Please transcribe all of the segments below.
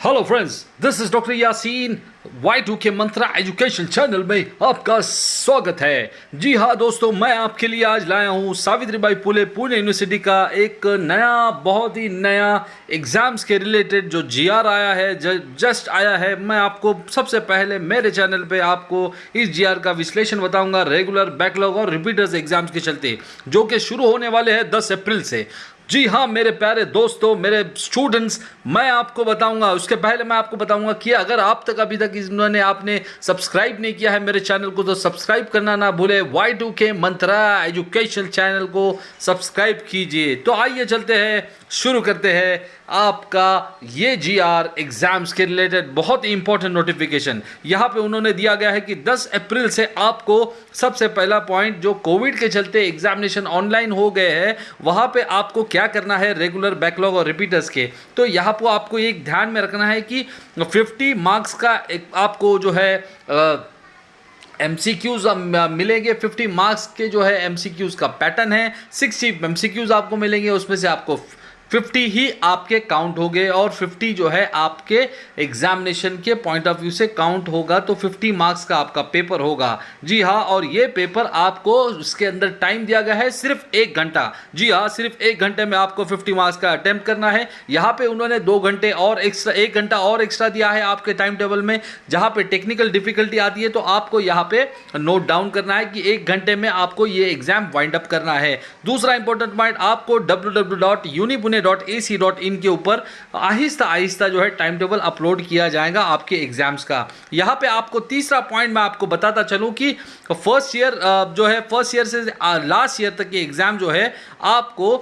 Hello friends, this is doctor Yasin. Y2K Mantra education channel में आपका स्वागत है। जी हाँ दोस्तों, मैं आपके लिए आज लाया हूँ सावित्रीबाई फुले पुणे यूनिवर्सिटी का एक नया, बहुत ही नया एग्जाम्स के रिलेटेड जो GR आया है, जस्ट आया है। मैं आपको सबसे पहले मेरे चैनल पे आपको इस GR का विश्लेषण बताऊंगा रेगुलर, बैकलॉग और रिपीटर्स एग्जाम्स के चलते, जो कि शुरू होने वाले हैं 10 अप्रैल से। जी हाँ मेरे प्यारे दोस्तों, मेरे स्टूडेंट्स, मैं आपको बताऊंगा। उसके पहले मैं आपको बताऊंगा कि अगर आप तक अभी तक इन्होंने आपने सब्सक्राइब नहीं किया है मेरे चैनल को, तो सब्सक्राइब करना ना भूले। Y2K मंत्रा एजुकेशन चैनल को सब्सक्राइब कीजिए। तो आइए चलते हैं, शुरू करते हैं आपका ये GR एग्जाम्स के रिलेटेड बहुत ही इंपॉर्टेंट नोटिफिकेशन। यहाँ पे उन्होंने दिया गया है कि 10 अप्रैल से आपको, सबसे पहला पॉइंट, जो कोविड के चलते एग्जामिनेशन ऑनलाइन हो गए हैं, वहाँ पे आपको क्या करना है रेगुलर, बैकलॉग और रिपीटर्स के। तो यहाँ पर आपको एक ध्यान में रखना है कि 50 मार्क्स का एक आपको जो है MCQs मिलेंगे। 50 मार्क्स के जो है MCQs का पैटर्न है। 60 MCQs आपको मिलेंगे, उसमें से आपको 50 ही आपके काउंट हो गए और 50 जो है आपके एग्जामिनेशन के पॉइंट ऑफ व्यू से काउंट होगा। तो 50 मार्क्स का आपका पेपर होगा। जी हाँ, और ये पेपर आपको, उसके अंदर टाइम दिया गया है सिर्फ 1 घंटा। जी हाँ, सिर्फ 1 घंटे में आपको 50 मार्क्स का अटेम्प्ट करना है। यहाँ पे उन्होंने 2 घंटे और एक्स्ट्रा, 1 घंटा और एक्स्ट्रा दिया है आपके टाइम टेबल में। जहाँ पे टेक्निकल डिफिकल्टी आती है तो आपको यहाँ पे नोट डाउन करना है कि 1 घंटे में आपको ये एग्जाम वाइंड अप करना है। दूसरा इंपॉर्टेंट पॉइंट, आपको www.unipune.ac.in के ऊपर आहिस्ता आहिस्ता जो है टाइम टेबल अपलोड किया जाएगा आपके एग्जाम्स का। यहाँ पे आपको तीसरा पॉइंट मैं आपको बताता चलूँ कि फर्स्ट ईयर जो है, फर्स्ट ईयर से लास्ट ईयर तक के एग्जाम जो है, आपको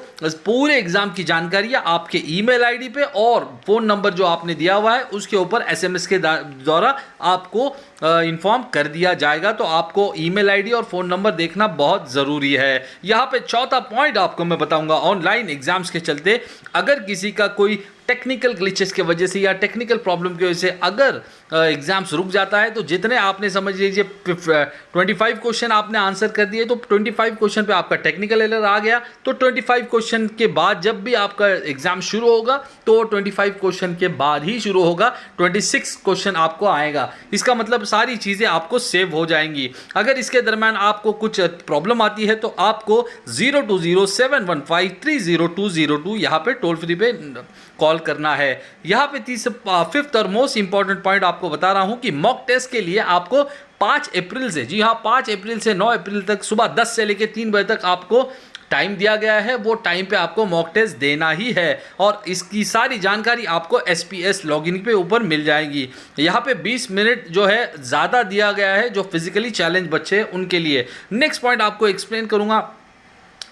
पूरे एग्जाम की जानकारी आपके ईमेल आईडी पे और फोन नंबर जो आपने दिया हुआ है उसके ऊपर SMS के द्वारा आपको इन्फॉर्म कर दिया जाएगा। तो आपको ईमेल आईडी और फोन नंबर देखना बहुत ज़रूरी है। यहाँ पे चौथा पॉइंट आपको मैं बताऊंगा, ऑनलाइन एग्जाम्स के चलते अगर किसी का कोई टेक्निकल ग्लिचेस की वजह से या टेक्निकल प्रॉब्लम की वजह से अगर एग्जाम्स रुक जाता है, तो जितने आपने, समझ लीजिए 25 क्वेश्चन आपने आंसर कर दिए, तो 25 क्वेश्चन पे आपका टेक्निकल एरर आ गया, तो 25 क्वेश्चन के बाद जब भी आपका एग्जाम शुरू होगा तो 25 क्वेश्चन के बाद ही शुरू होगा, 26 क्वेश्चन आपको आएगा। इसका मतलब सारी चीज़ें आपको सेव हो जाएंगी। अगर इसके दरम्यान आपको कुछ प्रॉब्लम आती है तो आपको 020715300202 यहाँ पे टोल फ्री पे कॉल करना है। यहाँ पे फिफ्थ और मोस्ट इंपॉर्टेंट पॉइंट आपको बता रहा हूं कि मॉक टेस्ट के लिए आपको 5 अप्रैल से, जी हाँ 5 अप्रैल से 9 अप्रैल तक सुबह 10 से लेकर 3 बजे तक आपको टाइम दिया गया है। वो टाइम पे आपको मॉक टेस्ट देना ही है और इसकी सारी जानकारी आपको SPS लॉगिन पे ऊपर मिल जाएगी। यहाँ पे 20 मिनट जो है ज़्यादा दिया गया है जो फिजिकली चैलेंज बच्चे हैं उनके लिए। नेक्स्ट पॉइंट आपको एक्सप्लेन करूँगा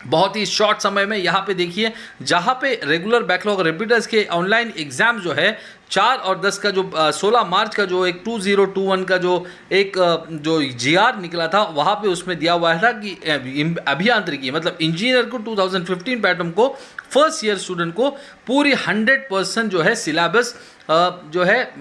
बहुत ही शॉर्ट समय में। यहाँ पे देखिए, जहाँ पे रेगुलर, बैकलॉग, रिपीटर्स के ऑनलाइन एग्जाम जो है 4 और 10 का, जो 16 मार्च का जो एक 2021 का जो एक जो GR निकला था, वहाँ पे उसमें दिया हुआ था कि अभियांत्रिकी मतलब इंजीनियर को 2015 पैटर्न को फर्स्ट ईयर स्टूडेंट को पूरी 100% जो है सिलेबस जो है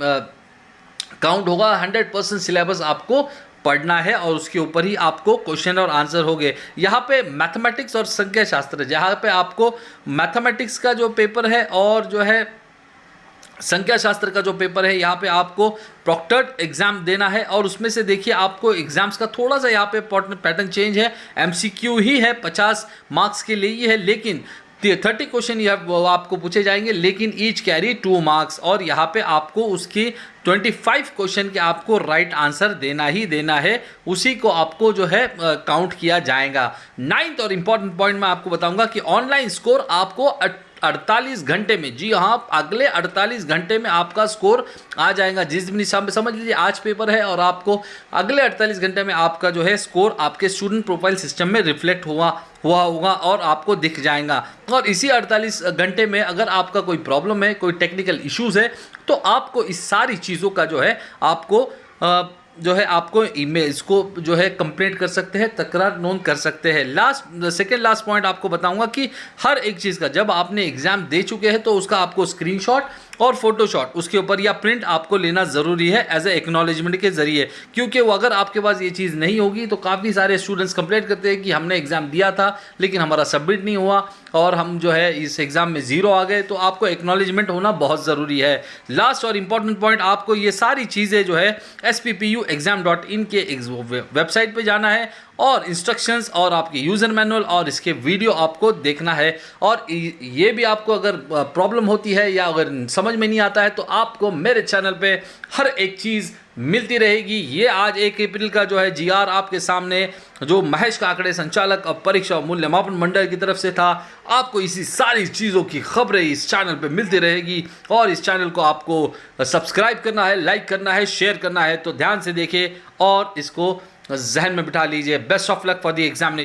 काउंट होगा। 100% सिलेबस आपको पढ़ना है और उसके ऊपर ही आपको क्वेश्चन और आंसर हो गए। यहाँ पे मैथमेटिक्स और संख्या शास्त्र, जहाँ पे आपको मैथमेटिक्स का जो पेपर है और जो है संख्या शास्त्र का जो पेपर है, यहाँ पे आपको प्रॉक्टर्ड एग्जाम देना है। और उसमें से देखिए आपको एग्जाम्स का थोड़ा सा यहाँ पे पैटर्न चेंज है। MCQ ही है, 50 मार्क्स के लिए ही है, लेकिन 30 क्वेश्चन यह आपको पूछे जाएंगे, लेकिन ईच कैरी 2 मार्क्स। और यहाँ पे आपको उसकी 25 क्वेश्चन के आपको राइट आंसर देना ही देना है, उसी को आपको जो है काउंट किया जाएगा। 9th और इम्पॉर्टेंट पॉइंट मैं आपको बताऊंगा कि ऑनलाइन स्कोर आपको 48 घंटे में, जी हाँ अगले 48 घंटे में आपका स्कोर आ जाएगा। जिस दिन समझ लीजिए आज पेपर है और आपको अगले 48 घंटे में आपका जो है स्कोर आपके स्टूडेंट प्रोफाइल सिस्टम में रिफ्लेक्ट हुआ होगा और आपको दिख जाएगा। और इसी 48 घंटे में अगर आपका कोई प्रॉब्लम है, कोई टेक्निकल इश्यूज है, तो आपको इस सारी चीज़ों का जो है आपको जो है आपको ईमेल इसको जो है कंप्लेंट कर सकते हैं, तकरार नोंद कर सकते हैं। सेकेंड लास्ट पॉइंट आपको बताऊंगा कि हर एक चीज़ का, जब आपने एग्जाम दे चुके हैं तो उसका आपको स्क्रीनशॉट और फोटोशॉट उसके ऊपर या प्रिंट आपको लेना ज़रूरी है एज ए एक्नॉलेजमेंट के ज़रिए, क्योंकि वो अगर आपके पास ये चीज़ नहीं होगी तो काफ़ी सारे स्टूडेंट्स कंप्लेंट करते हैं कि हमने एग्ज़ाम दिया था लेकिन हमारा सबमिट नहीं हुआ और हम जो है इस एग्ज़ाम में 0 आ गए। तो आपको एक्नॉलेजमेंट होना बहुत ज़रूरी है। लास्ट और इम्पॉर्टेंट पॉइंट, आपको ये सारी चीज़ें जो है SPPUexam.in के वेबसाइट पे जाना है और इंस्ट्रक्शंस और आपके यूज़र मैनुअल और इसके वीडियो आपको देखना है। और ये भी आपको अगर प्रॉब्लम होती है या अगर समझ में नहीं आता है तो आपको मेरे चैनल पे हर एक चीज़ मिलती रहेगी। ये आज 1 अप्रैल का जो है GR आपके सामने जो महेश काकड़े संचालक और परीक्षा मूल्यमापन मंडल की तरफ से था, आपको इसी सारी चीज़ों की खबरें इस चैनल पे मिलती रहेगी। और इस चैनल को आपको सब्सक्राइब करना है, लाइक करना है, शेयर करना है। तो ध्यान से देखिए और इसको जहन में बिठा लीजिए। Best of luck for the examination.